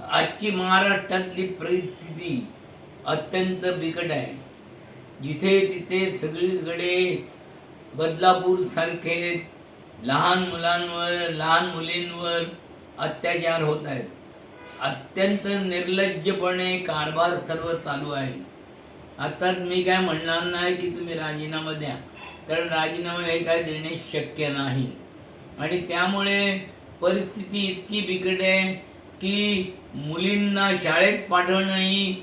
आजची महाराष्ट्रातली परिस्थिती अत्यंत बिकट आहे. जिथे तिथे सगळीकडे बदलापूर सारखे लहान मुलांवर लहान मुलींवर अत्याचार होत आहेत. अत्यंत निर्लज्जपणे कारभार सर्व चालू आहे. आताच मी काय म्हणणार नाही की तुम्ही राजीनामा द्या, कारण राजीनामा हे काय देणे शक्य नाही. आणि त्यामुळे परिस्थिती इतकी बिकट आहे की मुलींना शाळेत पाठवणं ही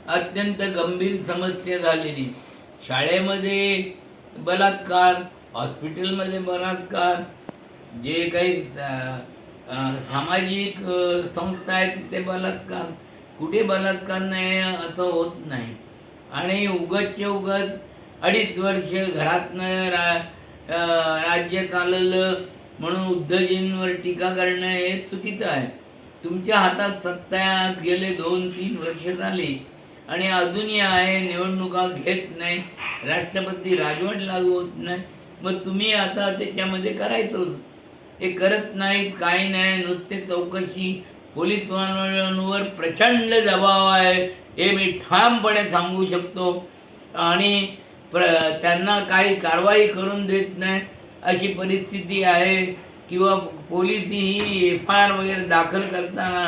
अत्यंत गंभीर समस्या झालेली. शाळेमध्ये बलात्कार, हॉस्पिटलमध्ये बलात्कार, जे काही सामाजिक संस्था आहेत तिथे बलात्कार, कुठे बलात्कार नाही असं होत नाही. आणि उगाचच्या उगाच 2.5 वर्ष घरातनं राज्य चाललं म्हणून उद्धवजींवर टीका करणं हे चुकीचं आहे. तुमच्या हातात सत्ता गेले 2-3 वर्ष झाली आणि अजूनही आहे. निवडणुका घेत नाही, राष्ट्रपती राजवट लागू होत नाही. मग तुम्ही आता त्याच्यामध्ये करायचं, हे करत नाहीत. काही नाही, नुसते चौकशी. पोलिसांवर प्रचंड दबाव आहे हे मी ठामपणे सांगू शकतो. आणि त्यांना काही कारवाई करून देत नाही अशी परिस्थिती आहे. किंवा पोलिसही FIR वगैरे दाखल करताना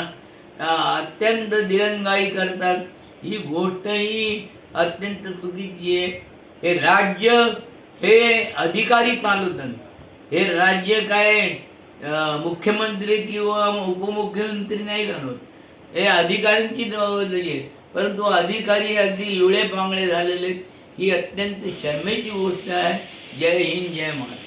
अत्यंत दिरंगाई करतात. ही गोष्टही अत्यंत चुकीची आहे. हे राज्य हे अधिकारी चालवतात. हे राज्य काय मुख्यमंत्री किंवा उपमुख्यमंत्री नाही चालवत. हे अधिकाऱ्यांची जबाबदारी आहे. परंतु अधिकारी अगदी लुळे पांगळे झालेले, ही अत्यंत शरमेची गोष्ट आहे. जय हिंद, जय महाराष्ट्र.